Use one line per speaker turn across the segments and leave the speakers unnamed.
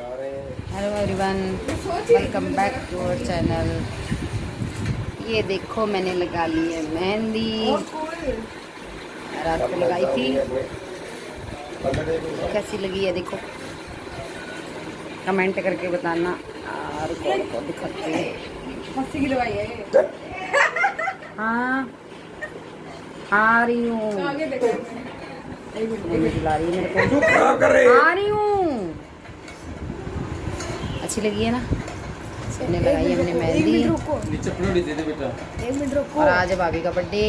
Hello everyone, welcome back to our channel. ये देखो मैंने लगा ली है मेहंदी, रात को लगाई थी। कैसी लगी है देखो, कमेंट करके बताना। और कौन को दिखाते हैं।
मस्ती की दवाई है।
हाँ आ रही हूँ, बुला रही है मेरे को। आ रही हूँ। अच्छी लगी है ना? सबने लगाई हमने मेहंदी। और आज भाभी का बर्थडे,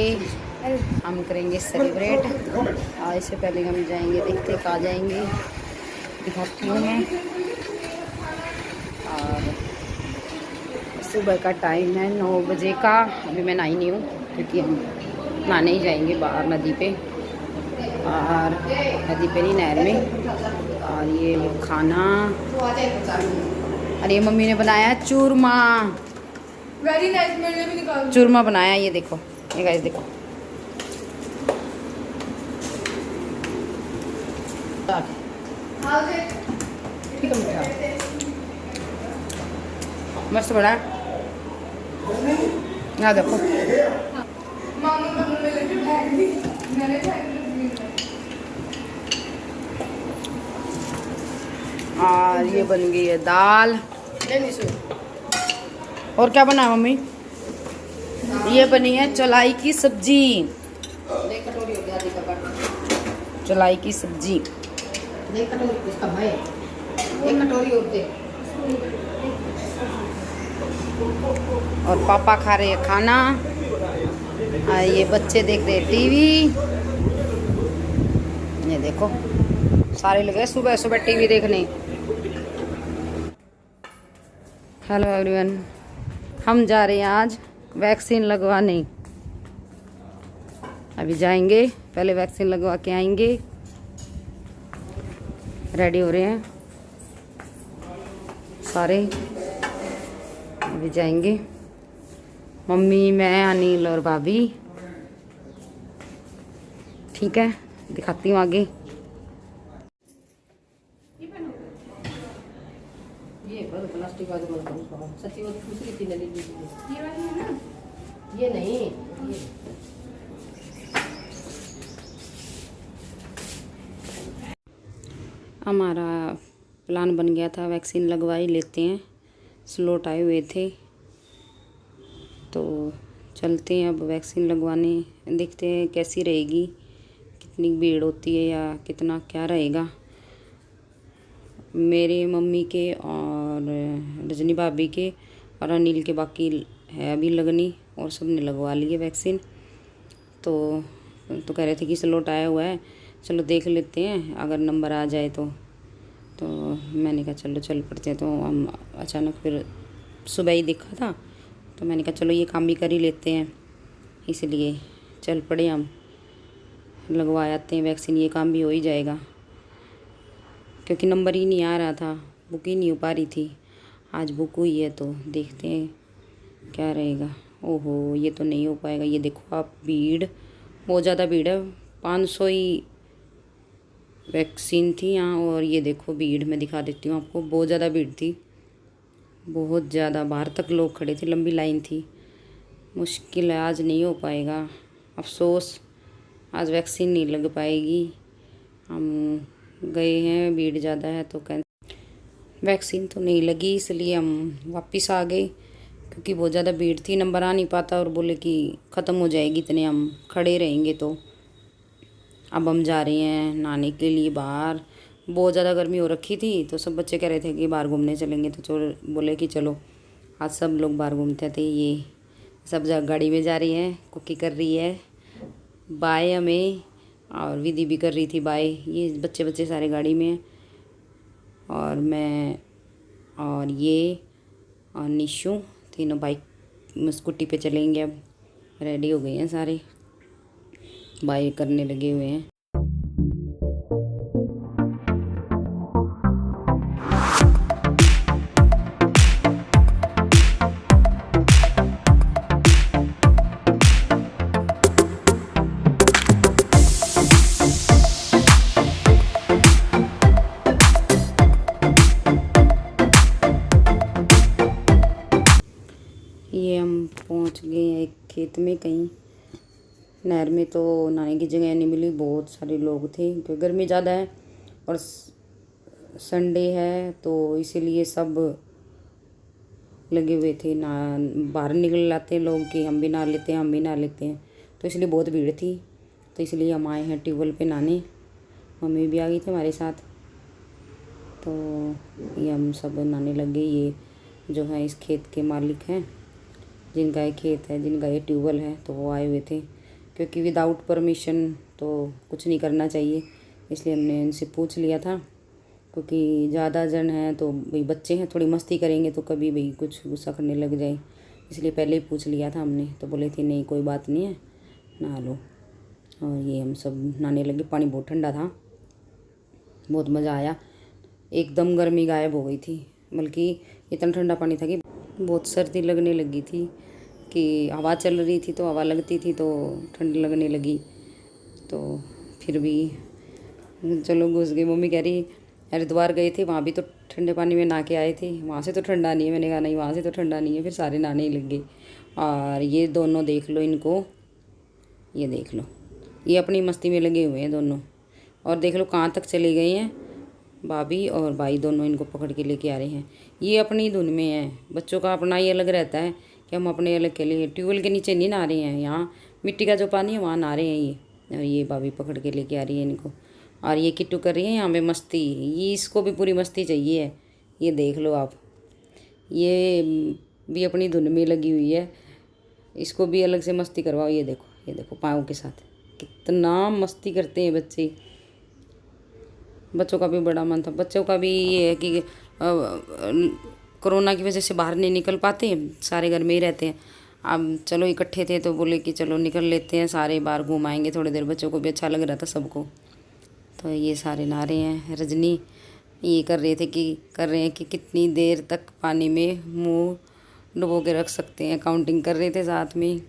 हम करेंगे सेलिब्रेट। और इससे पहले हम जाएंगे, देखते कहाँ जाएंगे, दिखाती हूँ मैं। और सुबह का टाइम है 9 बजे का। अभी मैं नहाई नहीं हूँ क्योंकि हम नहाने ही जाएंगे बाहर नदी पे, और नदी पे नहीं, नहर में। और ये खाना, और ये मम्मी ने बनाया चूरमा।
वेरी नाइस, मेरे भी निकाल।
चूरमा बनाया, ये देखो, ये गाइस देखो। मस्त बड़ा, यहाँ देखो। और ये बन गई है दाल। और क्या बना है मम्मी? ये बनी है चौलाई की सब्जी। चौलाई की सब्जी। और पापा खा रहे हैं खाना। और ये बच्चे देख रहे हैं टीवी। ये देखो, सारे लगे सुबह सुबह टीवी देखने। हेलो एवरीवन, हम जा रहे हैं आज वैक्सीन लगवाने। अभी जाएंगे, पहले वैक्सीन लगवा के आएंगे। रेडी हो रहे हैं सारे, अभी जाएंगे। मम्मी, मैं, अनिल और भाभी। ठीक है, दिखाती हूँ आगे। ये प्लास्टिक वाली सच्ची वाली दूसरी थी नली, ये वाली है ना? ये नहीं, ये हमारा प्लान बन गया था, वैक्सीन लगवा ही लेते हैं। स्लॉट आए हुए थे तो चलते हैं अब वैक्सीन लगवाने। देखते हैं कैसी रहेगी, कितनी भीड़ होती है या कितना क्या रहेगा। मेरे मम्मी के और रजनी भाभी के और अनिल के बाकी है अभी लगनी, और सब ने लगवा ली है वैक्सीन। तो कह रहे थे कि स्लॉट आया हुआ है, चलो देख लेते हैं, अगर नंबर आ जाए तो मैंने कहा चलो चल पड़ते हैं। तो हम अचानक फिर सुबह ही देखा था, तो मैंने कहा चलो ये काम भी कर ही लेते हैं, इसलिए चल पड़े हम, लगवा आते हैं वैक्सीन। ये काम भी हो ही जाएगा क्योंकि नंबर ही नहीं आ रहा था, बुक ही नहीं हो पा रही थी। आज बुक हुई है तो देखते हैं क्या रहेगा। ओहो, ये तो नहीं हो पाएगा। ये देखो आप, भीड़ बहुत ज़्यादा भीड़ है। 500 ही वैक्सीन थी यहाँ, और ये देखो भीड़, मैं दिखा देती हूँ आपको। बहुत ज़्यादा भीड़ थी, बहुत ज़्यादा, बाहर तक लोग खड़े थे, लंबी लाइन थी। मुश्किल है, आज नहीं हो पाएगा, अफसोस। आज वैक्सीन नहीं लग पाएगी। हम गए हैं, भीड़ ज़्यादा है तो वैक्सीन तो नहीं लगी, इसलिए हम वापस आ गए क्योंकि बहुत ज़्यादा भीड़ थी, नंबर आ नहीं पाता। और बोले कि ख़त्म हो जाएगी, इतने हम खड़े रहेंगे। तो अब हम जा रहे हैं नहाने के लिए बाहर। बहुत ज़्यादा गर्मी हो रखी थी, तो सब बच्चे कह रहे थे कि बाहर घूमने चलेंगे, तो बोले कि चलो आज सब लोग बाहर घूमते थे। ये सब गाड़ी में जा रही है, कुकी कर रही है बाय हमें, और विधि भी कर रही थी बाय। ये बच्चे सारे गाड़ी में, और मैं और ये और निशु तीनों बाइक स्कूटी पे चलेंगे। अब रेडी हो गए हैं सारे, बाय करने लगे हुए हैं। ये हम पहुंच गए हैं एक खेत में कहीं। नहर में तो नहाने की जगह नहीं मिली, बहुत सारे लोग थे क्योंकि गर्मी ज़्यादा है और संडे है तो इसीलिए सब लगे हुए थे ना, बाहर निकल जाते हैं लोग कि हम भी नहा लेते हैं हम भी नहा लेते हैं, तो इसलिए बहुत भीड़ थी। तो इसलिए हम आए हैं ट्यूबवेल पे नहाने। मम्मी भी आ गई थी हमारे साथ, तो ये हम सब नहाने लग गए। ये जो है इस खेत के मालिक हैं, जिनका ये खेत है, जिनका ये ट्यूबवेल है, तो वो आए हुए थे क्योंकि विदाउट परमिशन तो कुछ नहीं करना चाहिए, इसलिए हमने इनसे पूछ लिया था। क्योंकि ज़्यादा जन हैं तो भाई बच्चे हैं, थोड़ी मस्ती करेंगे तो कभी भाई कुछ गुस्सा करने लग जाए, इसलिए पहले ही पूछ लिया था हमने। तो बोले थे नहीं कोई बात नहीं है, नहा लो। और ये हम सब नहाने लगे। पानी बहुत ठंडा था, बहुत मज़ा आया, एकदम गर्मी गायब हो गई थी। बल्कि इतना ठंडा पानी था कि बहुत सर्दी लगने लगी थी, कि हवा चल रही थी तो हवा लगती थी तो ठंड लगने लगी। तो फिर भी चलो घुस गई। मम्मी कह रही हरिद्वार गए थे, वहाँ भी तो ठंडे पानी में नहा के आए थे, वहाँ से तो ठंडा नहीं है। मैंने कहा नहीं वहाँ से तो ठंडा नहीं है। फिर सारे नहाने ही लग गए। और ये दोनों देख लो इनको, ये देख लो, ये अपनी मस्ती में लगे हुए हैं दोनों। और देख लो कहाँ तक चले गए हैं, भाभी और भाई दोनों इनको पकड़ के लेके आ रहे हैं। ये अपनी धुन में है, बच्चों का अपना ही अलग रहता है कि हम अपने अलग के लिए। ट्यूबवेल के नीचे नहीं नहा रहे हैं, यहाँ मिट्टी का जो पानी है वहाँ नहा रहे हैं ये। और ये भाभी पकड़ के लेके आ रही है इनको। और ये किट्टू कर रही है यहाँ पे मस्ती, ये इसको भी पूरी मस्ती चाहिए है। ये देख लो आप, ये भी अपनी धुन में लगी हुई है, इसको भी अलग से मस्ती करवाओ। ये देखो पाँव के साथ कितना मस्ती करते हैं बच्चे। बच्चों का भी बड़ा मन था। बच्चों का भी ये है कि कोरोना की वजह से बाहर नहीं निकल पाते, सारे घर में ही रहते हैं। अब चलो इकट्ठे थे तो बोले कि चलो निकल लेते हैं, सारे बाहर घूम आएंगे थोड़ी देर। बच्चों को भी अच्छा लग रहा था सबको। तो ये सारे नहा रहे हैं। रजनी ये कर रहे हैं कि कितनी देर तक पानी में मुंह डुबो के रख सकते हैं, काउंटिंग कर रहे थे साथ में।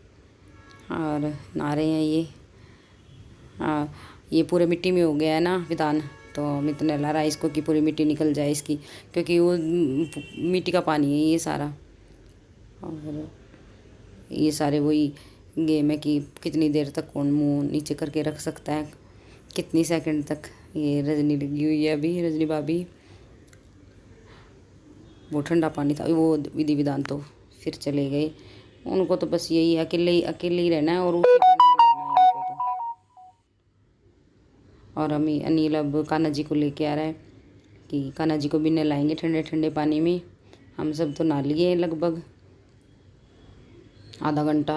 और नहा रहे हैं ये। ये पूरे मिट्टी में हो गया है ना विधान, तो अमित ने ला रहा है इसको कि पूरी मिट्टी निकल जाए इसकी, क्योंकि वो मिट्टी का पानी है ये सारा। और ये सारे वही गेम है कि कितनी देर तक कौन मुंह नीचे करके रख सकता है, कितनी सेकंड तक। ये रजनी लगी हुई है अभी, रजनी भाभी। वो ठंडा पानी था, वो विधि विधान तो फिर चले गए। उनको तो बस यही है अकेले ही रहना है और उसी पानी में नहाना है उनको तो। और अनिल अब कान्हा जी को लेके आ रहा है कि कान्हा जी को भी नहलाएंगे ठंडे ठंडे पानी में। हम सब तो नहा लिए लगभग आधा घंटा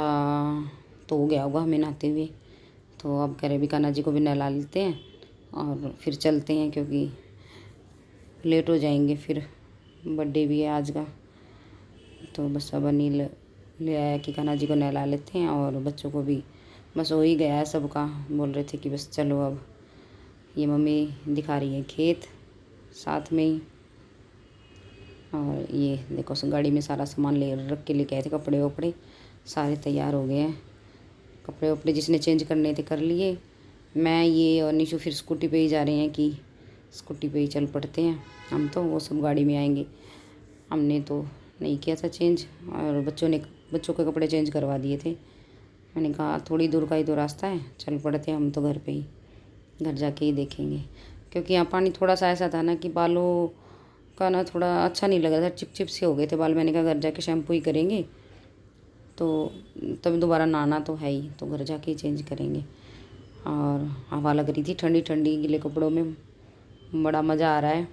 तो हो गया होगा हमें नहाते हुए। तो अब कह रहे भी कान्हा जी को भी नहला लेते हैं और फिर चलते हैं, क्योंकि लेट हो जाएंगे, फिर बर्थडे भी है आज का। तो बस अब अनिल ले आया कि कान्हा जी को नहला लेते हैं और बच्चों को भी। बस हो ही गया है सबका, बोल रहे थे कि बस चलो अब। ये मम्मी दिखा रही है खेत साथ में ही। और ये देखो गाड़ी में सारा सामान रख के लेके आए थे, कपड़े वपड़े सारे तैयार हो गए हैं। कपड़े वपड़े जिसने चेंज करने थे कर लिए। मैं ये और निशु फिर स्कूटी पे ही जा रहे हैं कि स्कूटी पे ही चल पड़ते हैं हम, तो वो सब गाड़ी में आएंगे। हमने तो नहीं किया था चेंज, और बच्चों के कपड़े चेंज करवा दिए थे। मैंने कहा थोड़ी दूर का ही तो रास्ता है, चल पड़ते हैं हम तो घर पे ही, घर जाके ही देखेंगे। क्योंकि यहाँ पानी थोड़ा सा ऐसा था ना कि बालों का ना थोड़ा अच्छा नहीं लग रहा था, चिप से हो गए थे बाल। मैंने कहा घर जाके शैम्पू ही करेंगे, तो तब दोबारा नहाना तो है ही, तो घर जाके ही चेंज करेंगे। और हवा लग रही थी ठंडी ठंडी, गीले कपड़ों में बड़ा मज़ा आ रहा है।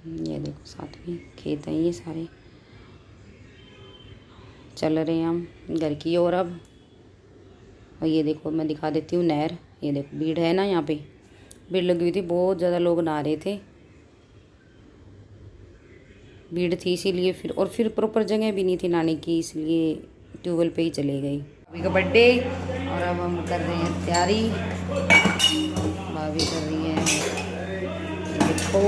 ये देखो साथ में खेत हैं ये सारे। चल रहे हैं हम घर की ओर अब। और ये देखो मैं दिखा देती हूँ नहर। ये देखो भीड़ है ना, यहाँ पे भीड़ लगी हुई थी, बहुत ज़्यादा लोग नहा रहे थे, भीड़ थी इसीलिए। फिर प्रॉपर जगह भी नहीं थी नहाने की, इसलिए ट्यूबवेल पे ही चले गए। भाभी का बर्थडे, और अब हम कर रहे हैं तैयारी। भाभी कर रही है, देखो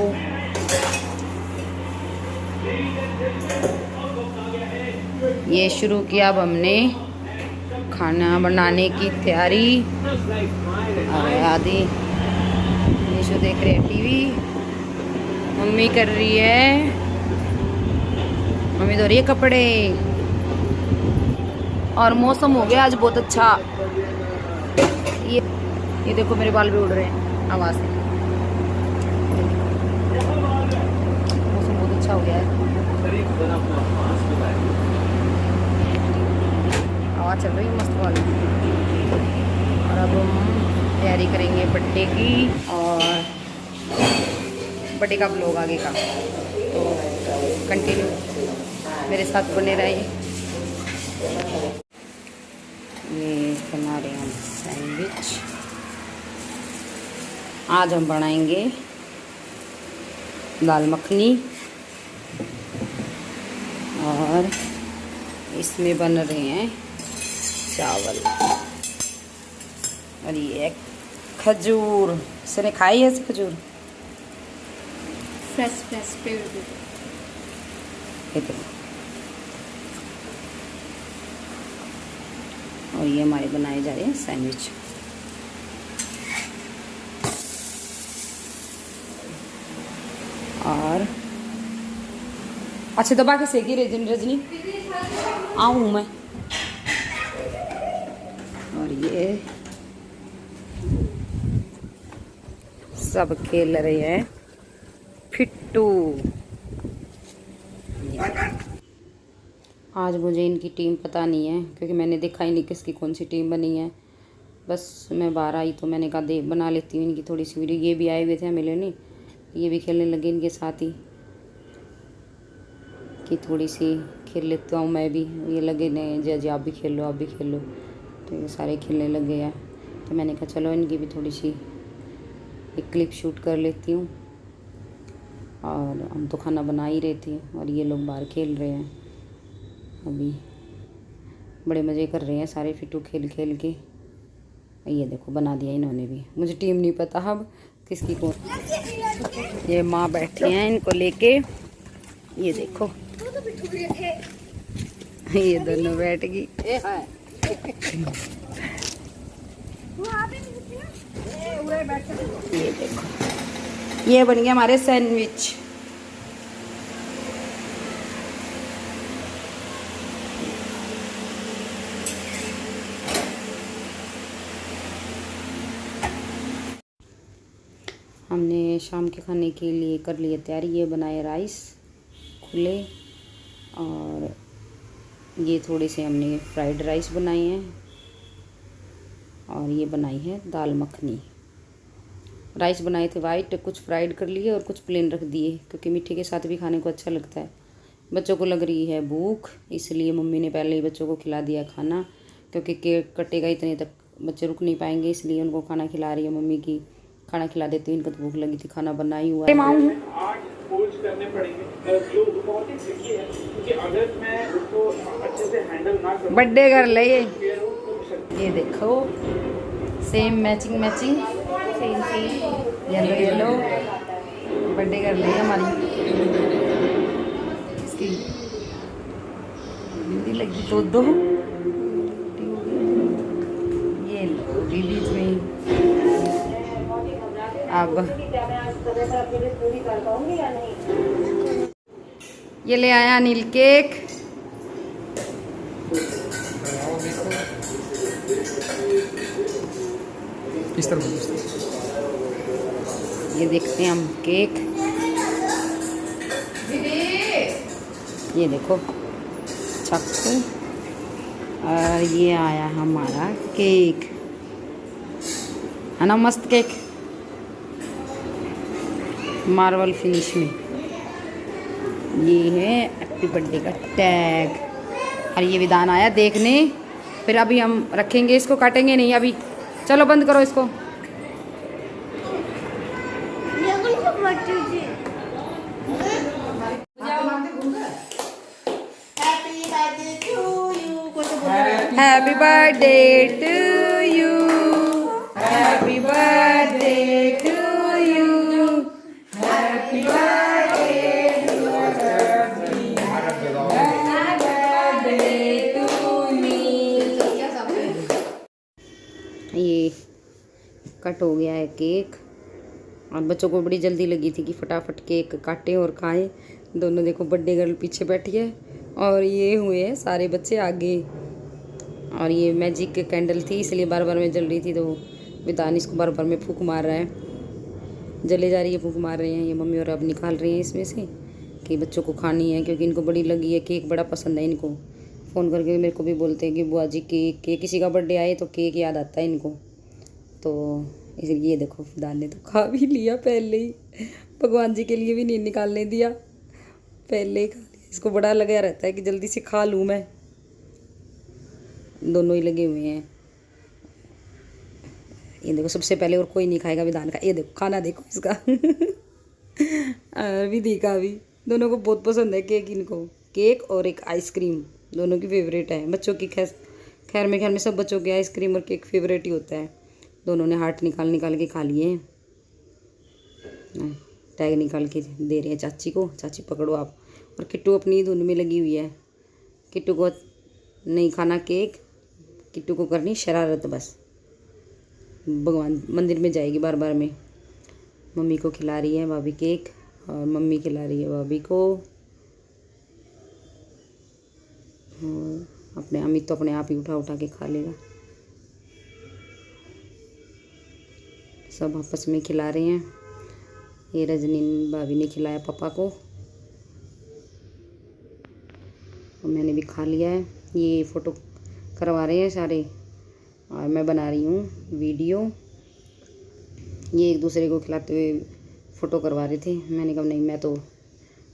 ये शुरू किया अब हमने खाना बनाने की तैयारी। और आदि निशु देख रहे हैं टीवी, मम्मी कर रही है, मम्मी धो रही है कपड़े। और मौसम हो गया आज बहुत अच्छा। ये देखो मेरे बाल भी उड़ रहे हैं आवाज से। मौसम बहुत अच्छा हो गया है, हवा चल रही है मस्त वाली। और अब हम तैयारी करेंगे बर्थडे की, और बर्थडे का ब्लॉग आगे का, तो कंटिन्यू मेरे साथ बने रहे। ये बना रहे हैं हम सैंडविच। आज हम बनाएंगे दाल मखनी, और इसमें बन रहे हैं चावल, और ये खजूर। इसने खाई है खजूर?
फ्रेश फ्रेश पेड़ पे।
और ये हमारे बनाए जा रहे हैं सैंडविच। और अच्छा दबा के सेकी रजनी, आऊँ मैं। और ये सब खेल रहे हैं फिट्टू। आज मुझे इनकी टीम पता नहीं है, क्योंकि मैंने देखा ही नहीं किसकी कौन सी टीम बनी है। बस मैं बाहर आई तो मैंने कहा देख बना लेती हूँ इनकी थोड़ी सी वीडियो। ये भी आए हुए थे मिले नहीं, ये भी खेलने लगे इनके साथ ही, कि थोड़ी सी खेल लेता हूँ मैं भी। ये लगे नहीं जी जी आप भी खेल लो आप भी खेल लो, तो ये सारे खेलने लग गए हैं। तो मैंने कहा चलो इनकी भी थोड़ी सी एक क्लिप शूट कर लेती हूँ। और हम तो खाना बना ही रहे थे, और ये लोग बाहर खेल रहे हैं अभी, बड़े मज़े कर रहे हैं सारे फिट्टू खेल खेल के। ये देखो बना दिया इन्होंने भी। मुझे टीम नहीं पता अब किसकी कौन। ये माँ बैठी हैं इनको लेके, ये देखो ये दोनों बैठ गई। ये देखो ये बन गया हमारे सैंडविच। हमने शाम के खाने के लिए कर लिए तैयारी। ये बनाए राइस खुले, और ये थोड़े से हमने फ्राइड राइस बनाए हैं, और ये बनाई है दाल मखनी। राइस बनाए थे वाइट, कुछ फ्राइड कर लिए और कुछ प्लेन रख दिए, क्योंकि मीठे के साथ भी खाने को अच्छा लगता है। बच्चों को लग रही है भूख, इसलिए मम्मी ने पहले ही बच्चों को खिला दिया खाना, क्योंकि केक कटेगा इतने तक बच्चे रुक नहीं पाएंगे, इसलिए उनको खाना खिला रही है मम्मी की। खाना खिला देती हूँ, इनको तो भूख लगी थी, खाना बना ही हुआ है।
करने पड़ेंगे जो बहुत ही ट्रिकी है, क्योंकि अगर मैं उसको अच्छे से हैंडल ना करूं,
बर्थडे कर ले ये देखो same matching yellow yellow birthday कर ले हमारी। इसकी बिंदी लगी तो दो, ये लो बीच में। अब ये ले आया अनिल केक।
इस तरह
ये देखते हैं हम केक। ये देखो चाकू, और ये आया हमारा केक, है ना मस्त केक, मार्बल फिनिश में। ये है हैप्पी बर्थडे का टैग, और ये विधान आया देखने। फिर अभी हम रखेंगे इसको, काटेंगे नहीं अभी। चलो बंद करो इसको। Happy birthday to you, happy birthday to you, happy birthday to me. ये कट हो गया है केक, और बच्चों को बड़ी जल्दी लगी थी कि फटाफट केक काटें और खाएं। दोनों देखो बर्थडे गर्ल पीछे बैठी है, और ये हुए हैं सारे बच्चे आगे। और ये मैजिक के कैंडल थी इसलिए बार बार में जल रही थी, तो विदान इसको बार बार में फूंक मार रहा है, जले जा रही है, फूंक मार रहे हैं। ये मम्मी और अब निकाल रही हैं इसमें से कि बच्चों को खानी है, क्योंकि इनको बड़ी लगी है। केक बड़ा पसंद है इनको, फ़ोन करके मेरे को भी बोलते हैं कि बुआ जी केक किसी का बर्थडे आए तो केक याद आता है इनको। तो इसलिए ये देखो विदान ने तो खा भी लिया पहले ही, भगवान जी के लिए भी नहीं निकालने दिया, पहले ही खा लिया। इसको बड़ा लगा रहता है कि जल्दी से खा लूँ मैं। दोनों ही लगे हुए हैं। ये देखो सबसे पहले, और कोई नहीं खाएगा विधान का। ये देखो खाना देखो इसका विधि का भी, दोनों को बहुत पसंद है केक इनको। केक और एक आइसक्रीम दोनों की फेवरेट है बच्चों की। खैर में सब बच्चों के आइसक्रीम और केक फेवरेट ही होता है। दोनों ने हार्ट निकाल के खा लिए हैं। टैग निकाल के दे रहे हैं चाची को, चाची पकड़ो आप। और किट्टू अपनी धुन में लगी हुई है। किट्टू को नहीं खाना केक, किट्टू को करनी शरारत बस। भगवान मंदिर में जाएगी बार बार में। मम्मी को खिला रही है भाभी केक, और मम्मी खिला रही है भाभी को। अपने अमित तो अपने आप ही उठा के खा लेगा। सब आपस में खिला रहे हैं। ये रजनी भाभी ने खिलाया पापा को, और मैंने भी खा लिया है। ये फ़ोटो करवा रहे हैं सारे, और मैं बना रही हूँ वीडियो। ये एक दूसरे को खिलाते हुए फ़ोटो करवा रहे थे। मैंने कहा नहीं, मैं तो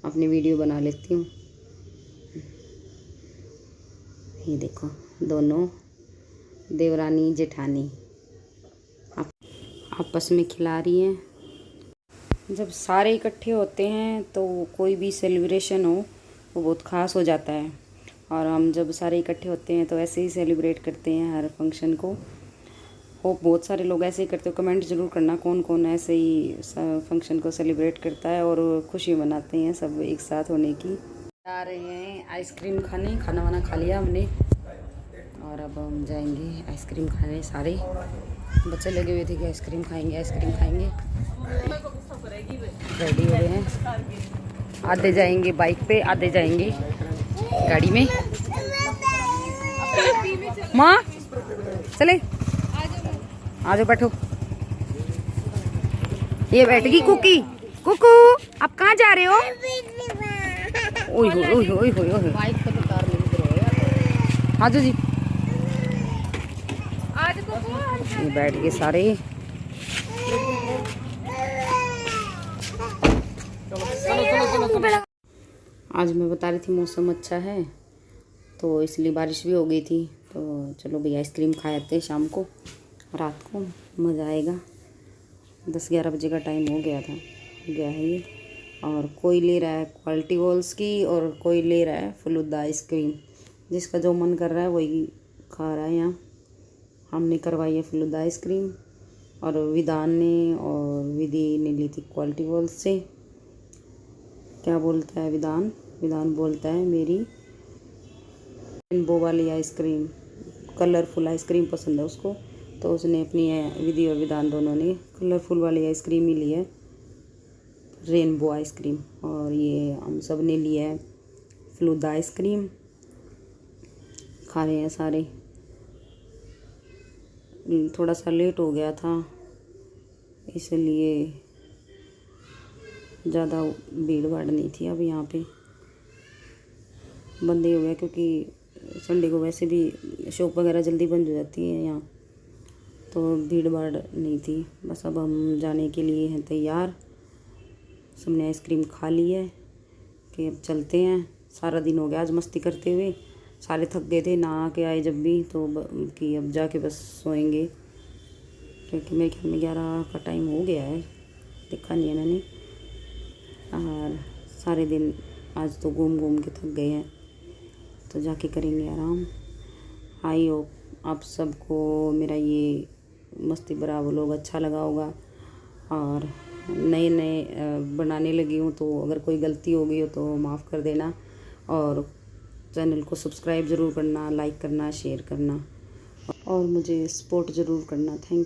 अपनी वीडियो बना लेती हूँ। ये देखो दोनों देवरानी जेठानी आपस में खिला रही हैं। जब सारे इकट्ठे होते हैं तो कोई भी सेलिब्रेशन हो वो बहुत ख़ास हो जाता है। और हम जब सारे इकट्ठे होते हैं तो ऐसे ही सेलिब्रेट करते हैं हर फंक्शन को। होप बहुत सारे लोग ऐसे ही करते हो। कमेंट ज़रूर करना कौन कौन ऐसे ही फंक्शन को सेलिब्रेट करता है और खुशी मनाते हैं सब एक साथ होने की। आ रहे हैं आइसक्रीम खाने। खाना वाना खा लिया हमने, और अब हम जाएंगे आइसक्रीम खाने। सारे बच्चे लगे हुए थे कि आइसक्रीम खाएंगे आइसक्रीम खाएंगे। रेडी हो गए हैं। आधे जाएंगे बाइक पे, आधे जाएंगे गाड़ी में। माँ चले, आ जाओ बैठो। ये बैठ गई कुकी। कुकू आप कहाँ जा रहे हो? ओए हो ओए हो ओए हो ओए हो। बाइक पे तो कार में हाँ जी। ये बैठ गए सारे। आज मैं बता रही थी मौसम अच्छा है तो इसलिए बारिश भी हो गई थी। तो चलो भैया आइसक्रीम खाए आते शाम को, रात को मज़ा आएगा। 10-11 बजे का टाइम हो गया है ये। और कोई ले रहा है क्वालिटी वॉल्स की और कोई ले रहा है फलूदा आइसक्रीम। जिसका जो मन कर रहा है वही खा रहा है। यहाँ हमने करवाई है फलूदा आइसक्रीम, और विधान ने और विधि ने ली थी क्वालिटी वॉल्स से। क्या बोलता है विधान? विधान बोलता है मेरी रेनबो वाली आइसक्रीम, कलरफुल आइसक्रीम पसंद है उसको। तो उसने अपनी विधि और विधान दोनों ने कलरफुल वाली आइसक्रीम ही ली है, रेनबो आइसक्रीम। और ये हम सब ने लिया है फलूदा आइसक्रीम। खा रहे हैं सारे। थोड़ा सा लेट हो गया था इसलिए ज़्यादा भीड़ भाड़ नहीं थी। अब यहाँ पे बंद ही हो गया क्योंकि संडे को वैसे भी शॉप वगैरह जल्दी बंद हो जाती है यहाँ, तो भीड़ भाड़ नहीं थी। बस अब हम जाने के लिए हैं तैयार। सबने आइसक्रीम खा ली है कि अब चलते हैं। सारा दिन हो गया आज मस्ती करते हुए, सारे थक गए थे नहा के आए जब भी, तो कि अब जाके बस सोएंगे क्योंकि मेरे ख्याल में 11 का टाइम हो गया है, देखा नहीं है मैंने। और सारे दिन आज तो घूम के थक गए हैं, तो जाके करेंगे आराम। आई होप आप सबको मेरा ये मस्ती भरा व्लॉग अच्छा लगा होगा। और नए बनाने लगी हूँ तो अगर कोई गलती हो गई हो तो माफ़ कर देना। और चैनल को सब्सक्राइब ज़रूर करना, लाइक करना, शेयर करना, और मुझे सपोर्ट ज़रूर करना। Thank you.